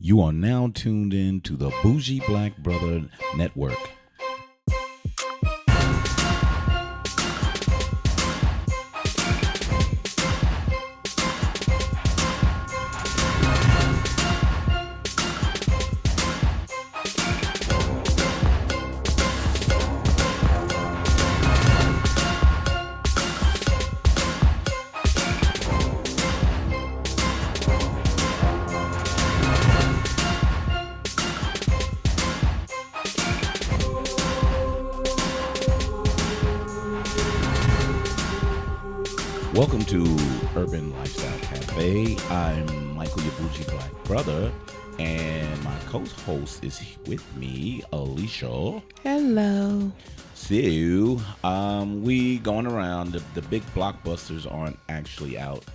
You are now tuned in to the Bougie Black Brother Network. Welcome to Urban Lifestyle Cafe. I'm Michael, your bougie black brother, and my co-host is with me, Alicia. Hello. So, we going around. The big blockbusters aren't actually out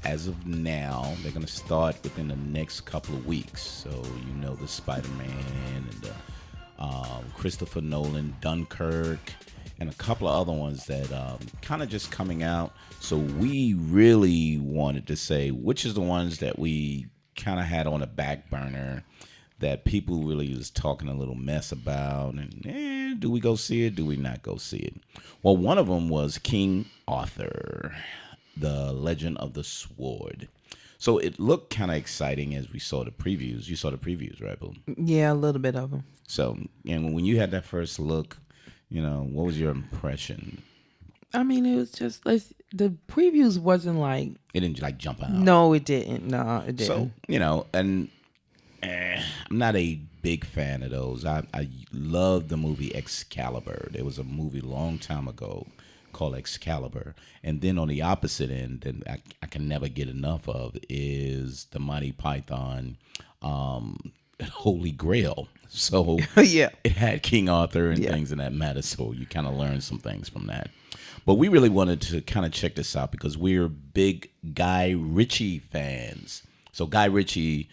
as of now. They're going to start within the next couple of weeks. So, you know, the Spider-Man and the Christopher Nolan, Dunkirk, and a couple of other ones that kind of just coming out. So we really wanted to say which is the ones that we kind of had on a back burner that people really was talking a little mess about. And do we go see it? Do we not go see it? Well, one of them was King Arthur, the Legend of the Sword. So it looked kind of exciting as we saw the previews. You saw the previews, right, Boo? Yeah, a little bit of them. So, and when you had that first look, you know, what was your impression? I mean, it was just like the previews wasn't like It didn't like jump out. No, it didn't. No, it didn't. So, you know, and I'm not a big fan of those. I love the movie Excalibur. There was a movie a long time ago called Excalibur. And then on the opposite end, that I can never get enough of is the Monty Python Holy Grail. So yeah, it had King Arthur and things in that matter. So you kind of learn some things from that. But we really wanted to kind of check this out because we're big Guy Ritchie fans. So Guy Ritchie,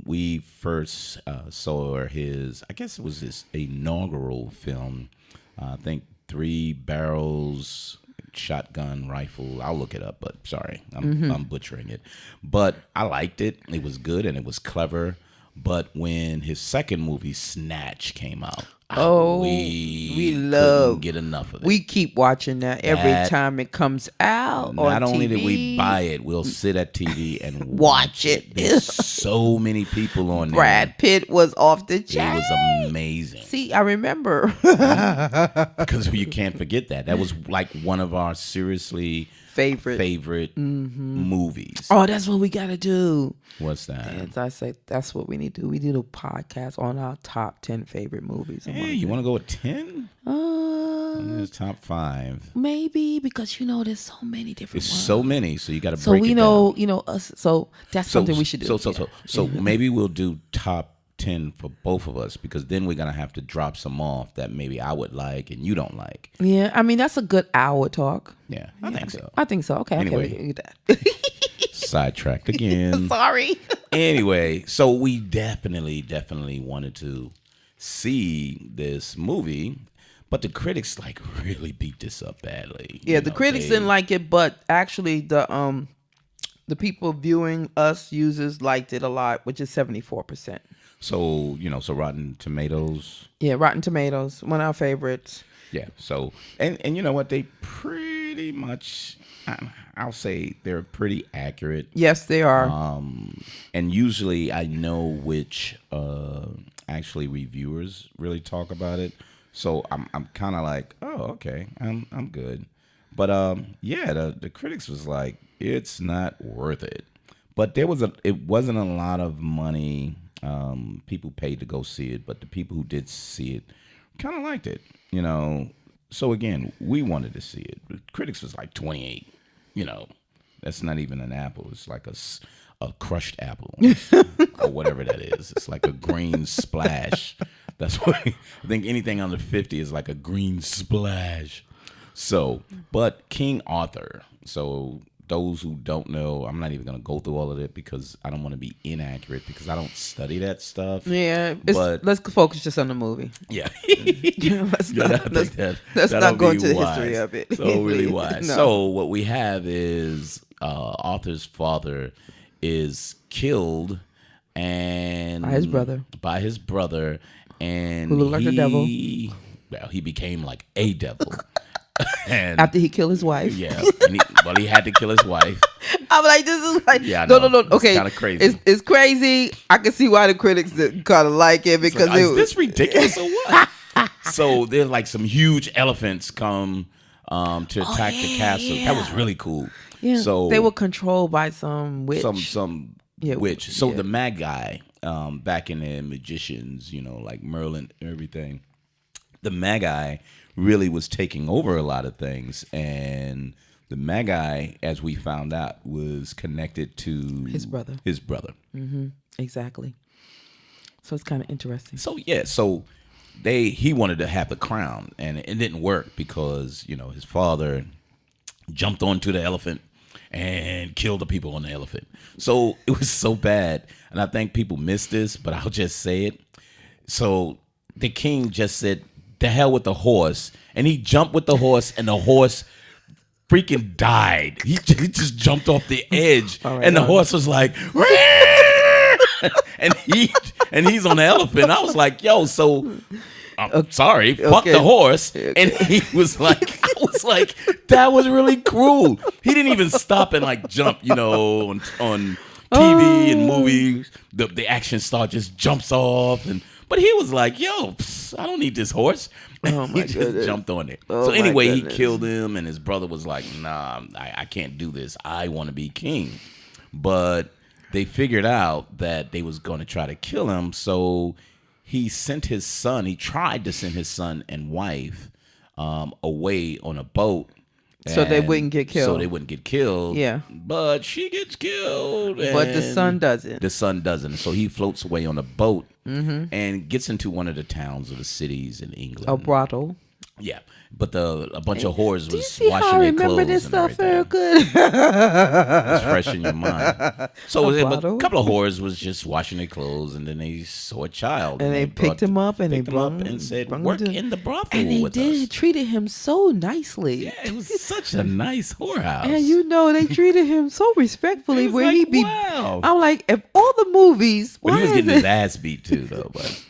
we first saw his, I guess it was his inaugural film. I think 3 Barrels Shotgun Rifle. I'll look it up, but sorry, I'm butchering it. But I liked it. It was good and it was clever. But when his second movie, Snatch, came out, we couldn't get enough of it. We keep watching that every time it comes out. Not on only TV. did we buy it, we'll sit at TV and Watch it. There's so many people on there. Brad Pitt was off the chain. It was amazing. See, I remember. Because you can't forget that. That was like one of our seriously favorite movies. Oh, that's what we got to do. What's that? As I say, that's what we need to do. We do a podcast on our top 10 favorite movies. Hey, you want to go with 10? There's top 5. Maybe because you know there's so many different ones. So many, so you got to break so we it know, down. you know us. So that's something we should do. So maybe we'll do top 10 for both of us because then we're gonna have to drop some off that maybe I would like and you don't like. Yeah, I mean that's a good hour talk. Yeah, I think so. I think so. Okay, Anyway. okay, we can do that. Sidetracked again. Sorry. Anyway, so we definitely wanted to see this movie, but the critics like really beat this up badly. Yeah, the critics didn't like it, but actually the people viewing us users liked it a lot, which is 74%. So, you know, so Rotten Tomatoes. Yeah, Rotten Tomatoes, one of our favorites. Yeah, so, and you know what, they pretty much, I'll say they're pretty accurate. Yes, they are. And usually I know which actually reviewers really talk about it. So I'm kind of like, oh, okay, I'm good. But yeah, the critics was like, it's not worth it. But it wasn't a lot of money. People paid to go see it, but the people who did see it kind of liked it, you know. So again, we wanted to see it. The critics was like 28. You know, that's not even an apple. It's like a crushed apple or whatever that is. It's like a green splash. That's what I think. Anything under 50 is like a green splash. So, but King Arthur. So those who don't know, I'm not even going to go through all of it because I don't want to be inaccurate because I don't study that stuff. Yeah, but let's focus just on the movie. Yeah. let's not go into the history of it. So really wise. No. So what we have is Arthur's father is killed, and his brother. By his brother, and Who looked like the devil. Well, he became like a devil. And After he killed his wife. yeah, and he had to kill his wife. I'm like, this is like, Yeah, I no. know. Okay, It's kinda crazy. It's crazy. I can see why the critics kind of like it because Like, is this ridiculous or what? So there's like some huge elephants come to attack the castle. That was really cool. Yeah, So they were controlled by some witch. some witch. So the Magi, back in the magicians, like Merlin and everything, the Magi really was taking over a lot of things, and the Magi, as we found out, was connected to his brother. Exactly. So it's kind of interesting. So he wanted to have the crown, and it didn't work because his father jumped onto the elephant and killed the people on the elephant. So it was so bad, and I think people missed this, but I'll just say it. So the king just said, "The hell with the horse," and he jumped with the horse, and the horse freaking died. He just jumped off the edge, and the horse was like, and he's on the elephant. I was like, "Yo, so I'm sorry, fuck the horse." And he was like, "I was like, that was really cruel." He didn't even stop and like jump, on TV and movies. The action star just jumps off, but he was like, "Yo, I don't need this horse." Oh my he just goodness. jumped on it. Oh So anyway, my he goodness. killed him, and his brother was like, "Nah, I can't do this. I want to be king." But they figured out that they was going to try to kill him, so he sent his son. He tried to send his son and wife away on a boat. So they And wouldn't get killed. So they wouldn't get killed. Yeah. But she gets killed. But the and son doesn't. The son doesn't. So he floats away on a boat and gets into one of the towns or the cities in England. A brothel. Yeah. But a bunch of whores Do you was see washing how I their remember clothes this and stuff very everything. good? It's fresh in your mind. So A but brothel. a couple of whores was just washing their clothes, and then they saw a child. And they picked him up and they picked him up brung- and said, brung him "Work to- in the brothel And they with did. us." Treated him so nicely. Yeah, it was such a nice whorehouse. And they treated him so respectfully. It was Where like, he be, wow. I'm like, if all the movies, But why he was is getting it? his ass beat too, though. But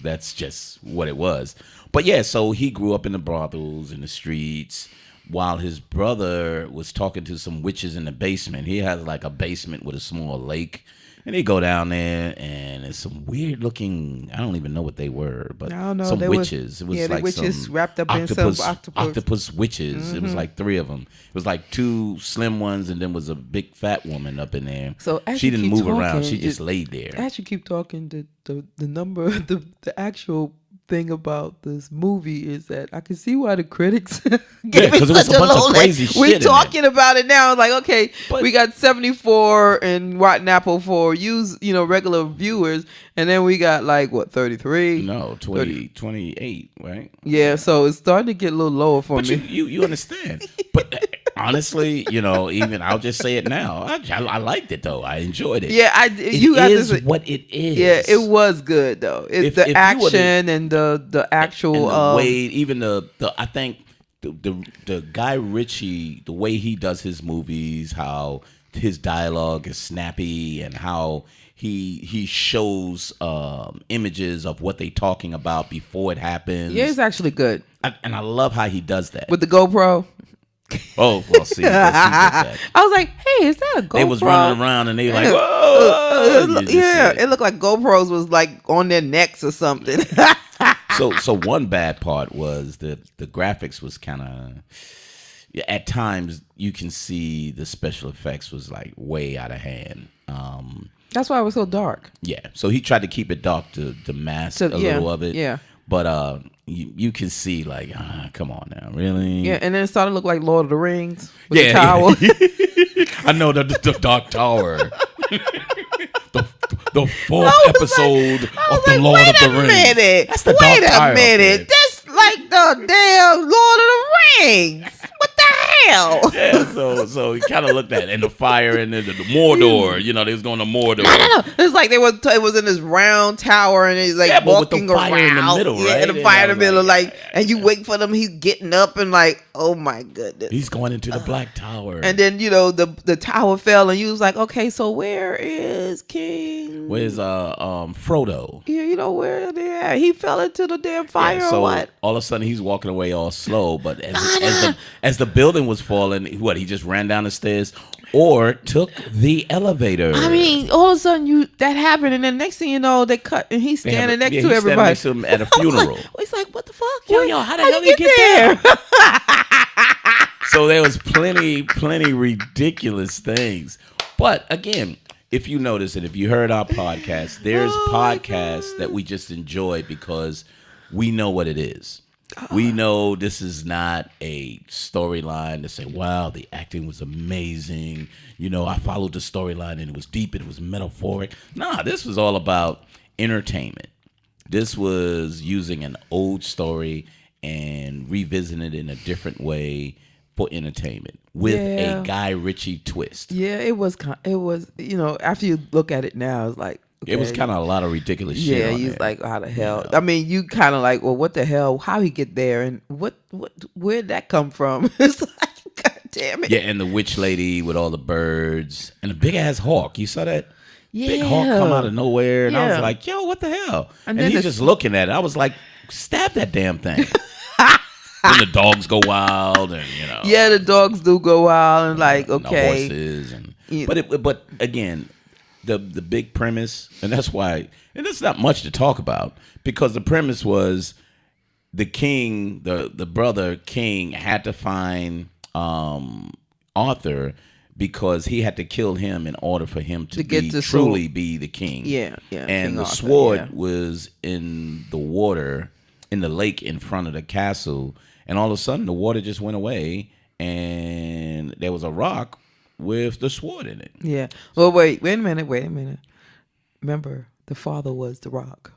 that's just what it was. But yeah, so he grew up in the brothels in the streets, while his brother was talking to some witches in the basement. He has like a basement with a small lake, and they go down there, and it's some weird looking. I don't even know what they were, but I don't know. some They were- witches. It was yeah, the like witches some wrapped up in some octopus. witches. It was like 3 of them. It was like 2 slim ones, and then was a big fat woman up in there. So as she you didn't keep move around. talking, She just laid there. As you keep talking, the number, the actual thing about this movie is that I can see why the critics gave 'cause it was such a bunch of low crazy rate. We're shit in talking about it now. Like, okay, But- we got 74 in Rotten Apple for regular viewers, and then we got like what 33. No, 28, right? Yeah, so it's starting to get a little lower for But me. you understand. But honestly, even I'll just say it now. I liked it though. I enjoyed it. Yeah, you It got is this. what it is. Yeah, it was good though. It's If the you action and the actual. And the way, even the I think the Guy Ritchie, the way he does his movies, how his dialogue is snappy, and how he shows images of what they talking about before it happens. Yeah, it's actually good And I love how he does that. with the GoPro. Oh, well, see, I was like, hey, is that a GoPro? they was running around and they like, whoa. You just yeah, see it. it looked like GoPros was like on their necks or something. So one bad part was the graphics was kind of, at times you can see the special effects was like way out of hand. That's why it was so dark. Yeah, so he tried to keep it dark to mask a little of it. Yeah. But you can see like, come on now, really? Yeah, and then it started to look like Lord of the Rings with the Yeah, tower. I know the Dark Tower. the fourth I was episode I of was the like, Lord wait of the a Rings. minute. That's the Wait Dark Tower a up minute. there. That's like the damn Lord of the Rings. What the hell? Yeah, so he kind of looked at it, and the fire and the Mordor. You know, they was going to Mordor. No. It's like it was in this round tower, and he's like but with the walking fire around in the middle, Yeah, right? and the fire in the middle, like, and you wait for them. He's getting up and like, oh my goodness, he's going into the Black Tower. And then the tower fell, and you was like, okay, so where is King? Where's Frodo? Yeah, where they at? He fell into the damn fire So or what? all of a sudden he's walking away all slow, but as the building was falling, he just ran down the stairs or took the elevator. I mean, all of a sudden that happened, and then next thing you know, they cut, and he's standing next to everybody. Standing next to him at a funeral. He's like, what the fuck? Yo, how the hell you get there? So there was plenty ridiculous things. But again, if you notice it, if you heard our podcast, there's podcasts that we just enjoy because we know what it is. We know this is not a storyline to say, wow, the acting was amazing. I followed the storyline and it was deep, it was metaphoric. Nah, this was all about entertainment. This was using an old story and revisiting it in a different way for entertainment with a Guy Ritchie twist. Yeah, it was, after you look at it now, it's like, okay. It was kind of a lot of ridiculous shit. Yeah, on he's there. like, how the hell? I mean, you kind of like, well, what the hell? How he get there? And where'd that come from? It's like, God damn it. Yeah, and the witch lady with all the birds and the big ass hawk. You saw that? Yeah. Big hawk come out of nowhere. And I was Yeah. like, yo, what the hell? And then he's just looking at it. I was like, stab that damn thing. Then the dogs go wild and, Yeah, the dogs do go wild and like, okay. And the horses. But again, the big premise, and that's why, and it's not much to talk about, because the premise was the king, the brother king had to find Arthur because he had to kill him in order for him to truly be the king. Yeah. And King the Arthur, sword was in the water, in the lake in front of the castle, and all of a sudden the water just went away, and there was a rock with the sword in it. Yeah. Well, wait a minute. Remember, the father was the rock.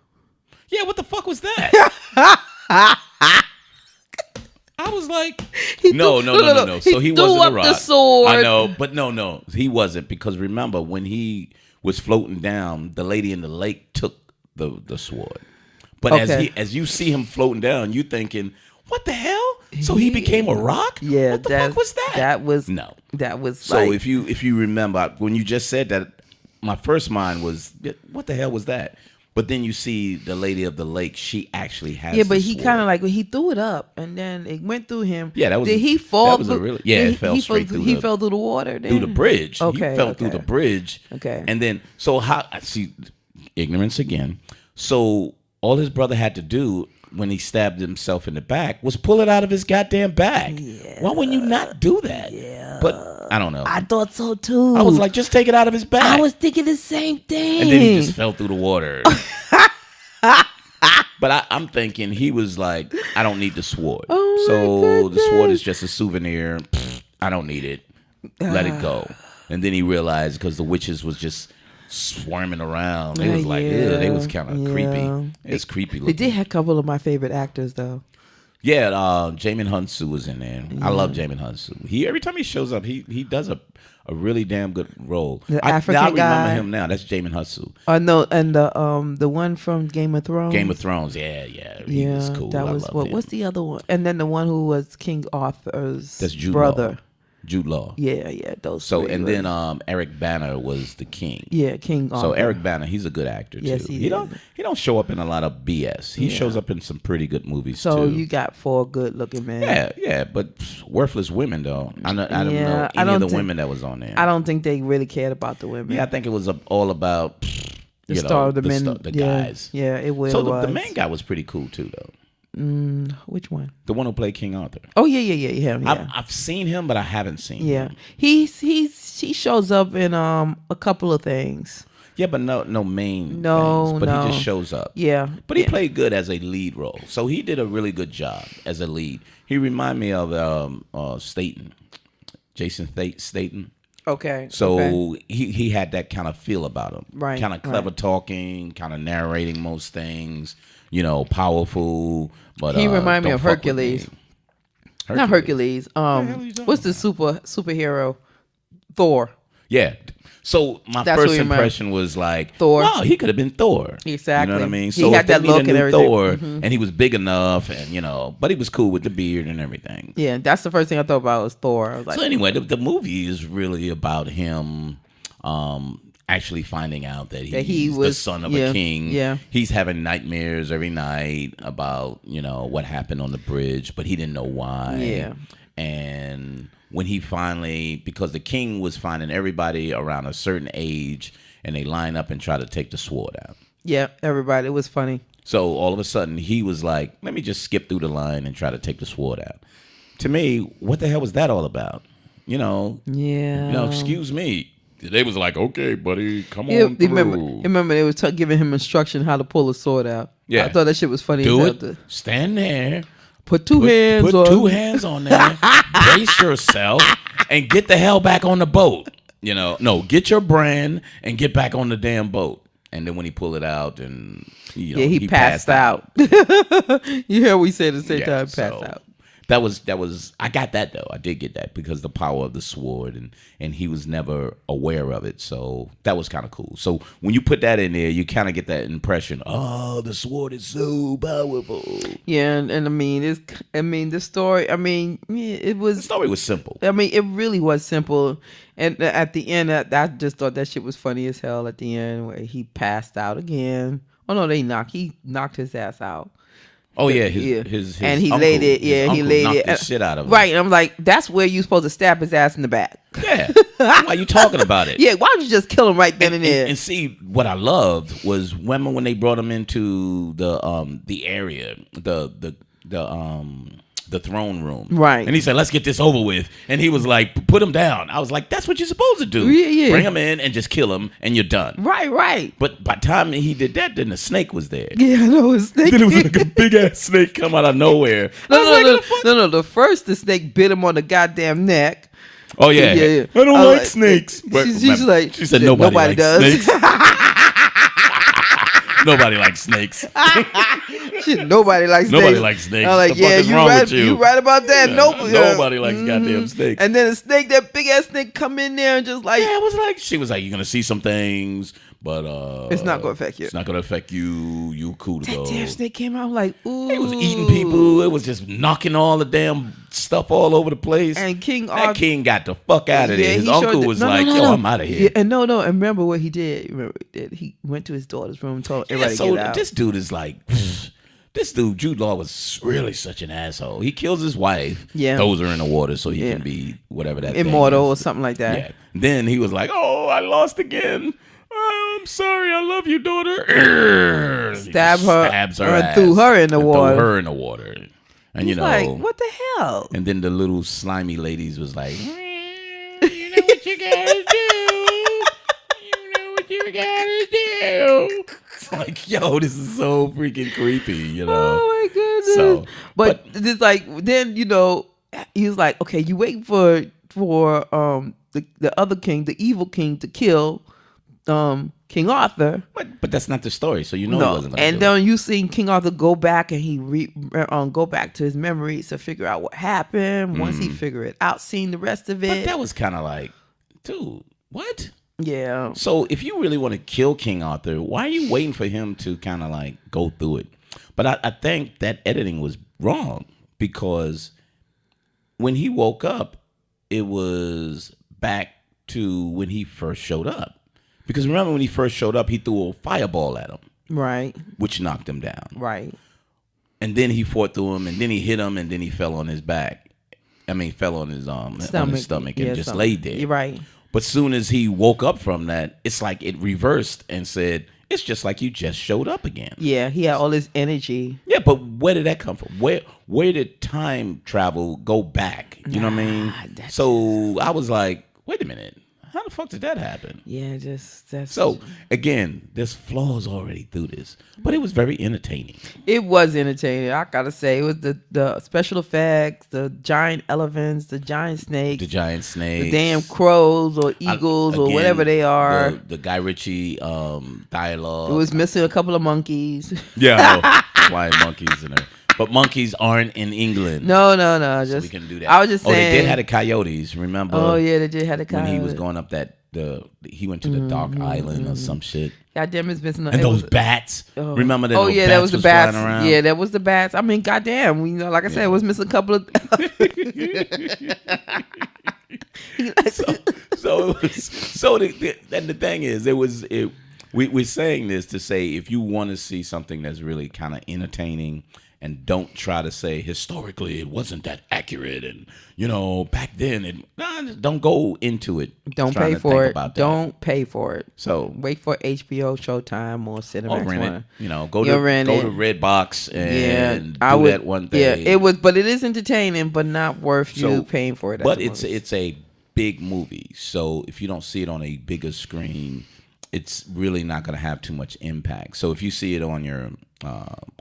Yeah, what the fuck was that? I was like, no. So he wasn't a rock. The sword. I know, but no, he wasn't, because remember when he was floating down, the lady in the lake took the sword. But as you see him floating down, you thinking, what the hell? So he became a rock? Yeah. What the fuck was that? That was no. That was so like, if you remember when you just said that, my first mind was, what the hell was that? But then you see the lady of the lake. She actually has. Yeah, but the he sword. kind of like when he threw it up and then it went through him. Yeah, that was. Did he fall? That was it fell straight through. He fell through the water. Then? Through the bridge. Okay, he fell through the bridge. Okay. And then I see ignorance again. So all his brother had to do when he stabbed himself in the back was pull it out of his goddamn back. Yeah. Why wouldn't you not do that? Yeah. But I don't know. I thought so too. I was like, just take it out of his back. I was thinking the same thing. And then he just fell through the water. But I'm thinking he was like, I don't need the sword. So the sword is just a souvenir. I don't need it. Let it go. And then he realized, because the witches was just swarming around. It was like, ew, they was kind of creepy. It's creepy looking. They did have a couple of my favorite actors though. Yeah, Jamin Hunsu was in there. Yeah. I love Jamin Hunsu. Every time he shows up, he does a really damn good role. I remember him now. That's Jamin Hunsu. No, and the one from Game of Thrones. Game of Thrones, yeah. He was cool. That was what's the other one? And then the one who was King Arthur's brother. Jude Law. Yeah, those. So and then Eric Banner was the king. Yeah, King Arthur. So Eric Banner, he's a good actor too. Yes, he don't show up in a lot of BS. He shows up in some pretty good movies too. So you got 4 good looking men. Yeah, but worthless women though. I don't know any of the women that was on there. I don't think they really cared about the women. Yeah, I think it was all about the men, the guys. Yeah, it was. So the main guy was pretty cool too though. Which one? The one who played King Arthur. Oh yeah. I've seen him, but I haven't seen him. He shows up in a couple of things. Yeah, but no main things. But he just shows up. Yeah. But he played good as a lead role. So he did a really good job as a lead. He reminded me of Staten. Jason Staten. Okay. So he had that kind of feel about him. Right. Kind of clever talking, kind of narrating most things, powerful. But he reminded me of Hercules. Not Hercules. hell are you talking What's the superhero? Thor. Yeah. So my That's first who you remember. impression was like, Thor. wow, he could have been Thor. Exactly. You know what I mean? He So had if they that made look a and new everything. Thor, Mhm. and he was big enough, and but he was cool with the beard and everything. Yeah, that's the first thing I thought about was Thor. I was like, So anyway, the movie is really about him actually finding out that he he's was the son of a king. Yeah. He's having nightmares every night about, what happened on the bridge, but he didn't know why. Yeah. And when he finally, because the king was finding everybody around a certain age, and they line up and try to take the sword out. Yeah, everybody. It was funny. So all of a sudden, he was like, let me just skip through the line and try to take the sword out. To me, what the hell was that all about? Yeah. Excuse me. They was like, okay, buddy, come on through. Remember they was giving him instruction how to pull a sword out. Yeah. I thought that shit was funny. Do it. Stand there. Put two hands on. Put 2 hands on there. Brace yourself and get the hell back on the boat. No, get your brand and get back on the damn boat. And then when he pulled it out, and he passed out. You hear we say at the same time, passed out. That was I got that though. I did get that because the power of the sword, and he was never aware of it. So that was kind of cool. So when you put that in there, you kind of get that impression. Oh, the sword is so powerful. Yeah, and the story. It was. The story was simple. It really was simple. And at the end, I just thought that shit was funny as hell. At the end, where he passed out again. Oh no, he knocked his ass out. Oh yeah, his and he uncle, laid it. his Yeah, he uncle laid knocked it. the shit out of him. Right, and I'm like, that's where you supposed to stab his ass in the back. Yeah, why you talking about it? Yeah, why don't you just kill him right then and there? And see, what I loved was when they brought him into the area, the throne room. Right. And he said, let's get this over with. And he was like, put him down. I was like, that's what you're supposed to do. Yeah. Bring him in and just kill him, and you're done. Right. But by the time he did that, then the snake was there. Yeah, I know. Snake. Then it was like a big ass snake come out of nowhere. No. The first, the snake bit him on the goddamn neck. Oh, yeah. I don't like snakes. She said nobody likes does. Snakes. Nobody likes snakes. Shit, nobody likes snakes. Nobody likes snakes. I'm like, what the fuck is wrong with you? You right about that. Nobody likes goddamn snakes. And then a snake, that big ass snake, come in there and just like, yeah, it was like, she was like, you're gonna see some things, but it's not gonna affect you. It's not gonna affect you. You cool to go. That damn snake came out. I'm like, ooh. It was eating people. It was just knocking all the damn stuff all over the place. And King got the fuck out of there. His uncle was like, yo, I'm out of here. Yeah, and no. And remember what he did? He went to his daughter's room, told everybody to get out. This dude is like, this dude, Jude Law, was really such an asshole. He kills his wife, throws her in the water so he can be whatever that immortal thing or is. something like that. Yeah. Then he was like, oh, I lost again. I'm sorry, I love you, daughter. Stabs her ass and threw her in the water. Threw her in the water. And He's like, what the hell? And then the little slimy ladies was like, you know what you gotta do. You know what you gotta do. It's like, yo, this is so freaking creepy, Oh my goodness. So, but it's like, then, he was like, okay, you wait for the other king, the evil king, to kill King Arthur. But that's not the story, so he wasn't going to And then you seen King Arthur go back and he go back to his memories to figure out what happened. Once he figured it out, seeing the rest of it. But that was kind of like, dude, what? Yeah. So if you really want to kill King Arthur, why are you waiting for him to kind of like go through it? But I think that editing was wrong because when he woke up, it was back to when he first showed up. Because remember when he first showed up, he threw a fireball at him. Right. Which knocked him down. Right. And then he fought through him, and then he hit him, and then he fell on his back. Fell on his stomach and just laid there. You're right. But soon as he woke up from that, it's like it reversed and said, it's just like you just showed up again. Yeah, he had all this energy. Yeah, but where did that come from? Where did time travel go back? You know what I mean? So I was like, wait a minute. How the fuck did that happen? Yeah, that's so again, there's flaws already through this, but it was very entertaining. It was entertaining. I gotta say, it was the special effects, the giant elephants, the giant snakes, the damn crows or eagles or whatever they are. The Guy Ritchie dialogue. It was missing a couple of monkeys. Yeah, flying monkeys in there. But monkeys aren't in England. No. So Just we can do that. I was just saying. They did have the coyotes. Remember? Oh yeah, they did have the when he was coyote. going up he went to the dark island or some shit. Goddamn, it's missing. And those bats. Remember that? Oh yeah, that was the bats. Flying around? Yeah, that was the bats. I mean, goddamn, we like I said, it was missing a couple of. And the thing is, we're saying this to say if you want to see something that's really kind of entertaining, and don't try to say historically it wasn't that accurate, and back then don't go into it. Don't pay for it. Don't pay for it. So wait for HBO, Showtime, or Cinemax. Rent it. Go to Redbox and do that one thing. Yeah, it was, but it is entertaining, but not worth you paying for it. But it's a big movie, so if you don't see it on a bigger screen, it's really not going to have too much impact. So if you see it on your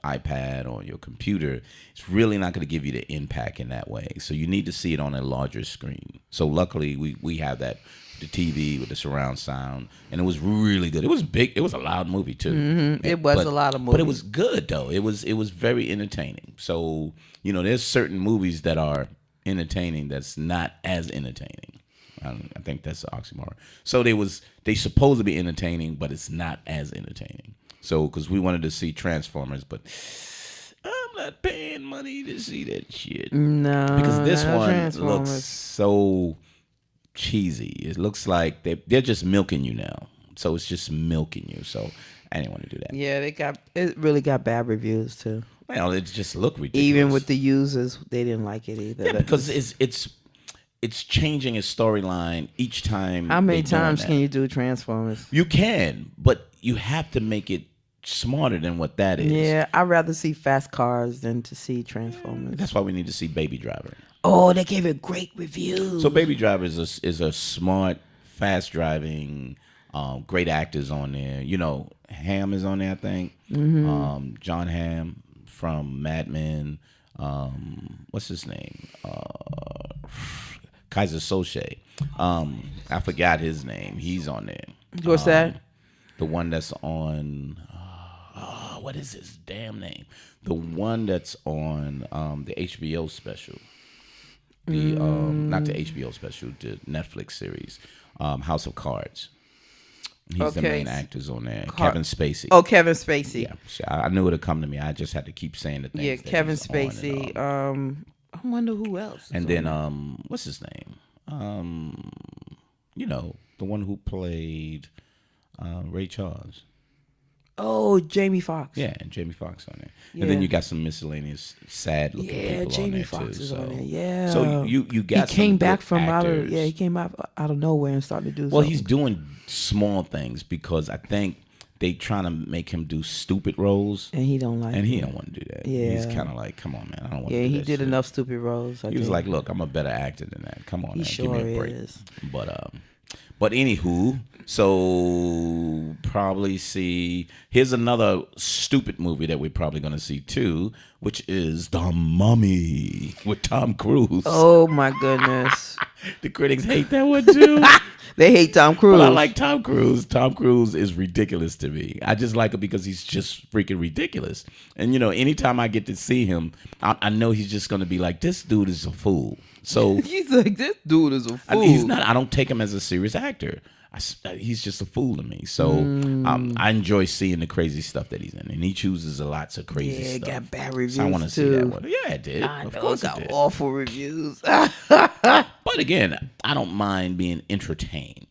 iPad or your computer, it's really not going to give you the impact in that way. So you need to see it on a larger screen. So luckily we have that, the TV with the surround sound, and it was really good. It was big. It was a loud movie too. Mm-hmm. It was a lot of movie, but it was good though. It was very entertaining. So there's certain movies that are entertaining that's not as entertaining. I think that's the oxymoron. So they supposed to be entertaining, but it's not as entertaining. So because we wanted to see Transformers, but I'm not paying money to see that shit. No, because this one looks so cheesy. It looks like they're just milking you now. So it's just milking you. So I didn't want to do that. Yeah, it really got bad reviews too. Well, it just looked ridiculous. Even with the users, they didn't like it either. Yeah, because it's changing its storyline each time. How many times can you do Transformers? You can, but you have to make it smarter than what that is. Yeah, I'd rather see fast cars than to see Transformers. That's why we need to see Baby Driver. Oh, they gave it great reviews. So Baby Driver is a smart, fast driving, great actors on there. Hamm is on there, I think. Mm-hmm. John Hamm from Mad Men. What's his name? Kaiser Soze. I forgot his name. He's on there. What's that? The one that's on. What is his damn name? The one that's on the HBO special. Not the HBO special, the Netflix series, House of Cards. He's the main actors on there. Kevin Spacey. Oh, Kevin Spacey. Yeah, I knew it would come to me. I just had to keep saying the things. Yeah, Kevin Spacey. I wonder who else. And then what's his name? The one who played Ray Charles. Oh, Jamie Foxx. Yeah, and Jamie Foxx on there. Yeah. And then you got some miscellaneous sad looking people Jamie on there Foxx too. Is on there. Yeah. So you got he came back from actors. he came out of nowhere and started to do. Well, something. he's doing small things because I think they trying to make him do stupid roles, and he don't like. And he don't want to do that. Yeah, he's kind of like, come on, man, I don't want to. Yeah, do he that did shit. enough stupid roles. He was like, look, I'm a better actor than that. Come on, man, sure give me a break. Is. But anywho, so probably see. Here's another stupid movie that we're probably going to see too, which is The Mummy with Tom Cruise. Oh my goodness! The critics hate that one too. They hate Tom Cruise. Well, I like Tom Cruise. Tom Cruise is ridiculous to me. I just like him because he's just freaking ridiculous. And anytime I get to see him, I know he's just going to be like, this dude is a fool. So he's like, this dude is a fool. He's not. I don't take him as a serious actor. He's just a fool to me. So I enjoy seeing the crazy stuff that he's in, and he chooses lots of crazy stuff. Yeah, got bad reviews. So I want to see that one. Yeah, it did. Of course, it got awful reviews. But again, I don't mind being entertained.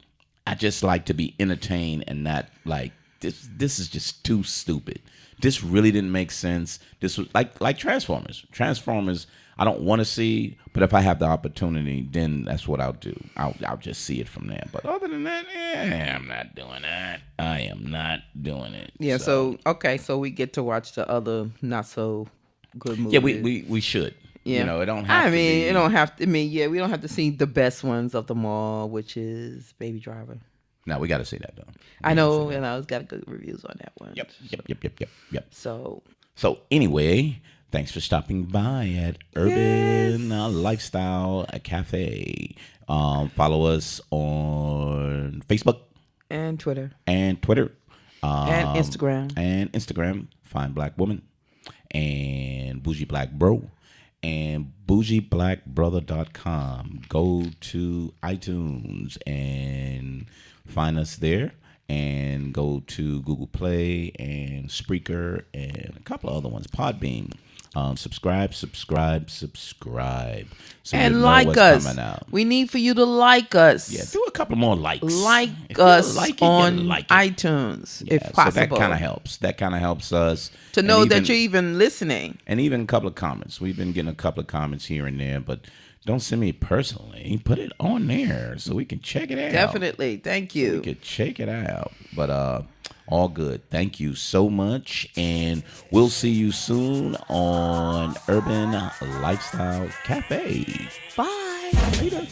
I just like to be entertained and not like this. This is just too stupid. This really didn't make sense. This was like Transformers. Transformers, I don't want to see, but if I have the opportunity, then that's what I'll do. I'll just see it from there. But other than that, I'm not doing that. I am not doing it. Yeah. So we get to watch the other not so good movies. Yeah, we should. Yeah. It don't have to be. It don't have to. We don't have to see the best ones of them all, which is Baby Driver. No, we got to see that though. I know, and I was got good reviews on that one. Yep. So anyway, thanks for stopping by at Urban Lifestyle Cafe. Follow us on Facebook and Twitter and Instagram. Find Black Woman. and Bougie Black Bro and bougieblackbrother.com. Go to iTunes and find us there, and go to Google Play and Spreaker and a couple of other ones, Podbean. Subscribe. So And you know like what's us. coming out. We need for you to like us. Yeah, do a couple more likes. Like If you us like it, on you like it. iTunes, Yeah, if so possible. that kind of helps. That kind of helps us to And know even- that you're even listening. And even a couple of comments. We've been getting a couple of comments here and there, but don't send me personally. Put it on there so we can check it out. Definitely. Thank you. We could check it out. But all good. Thank you so much. And we'll see you soon on Urban Lifestyle Cafe. Bye. Later.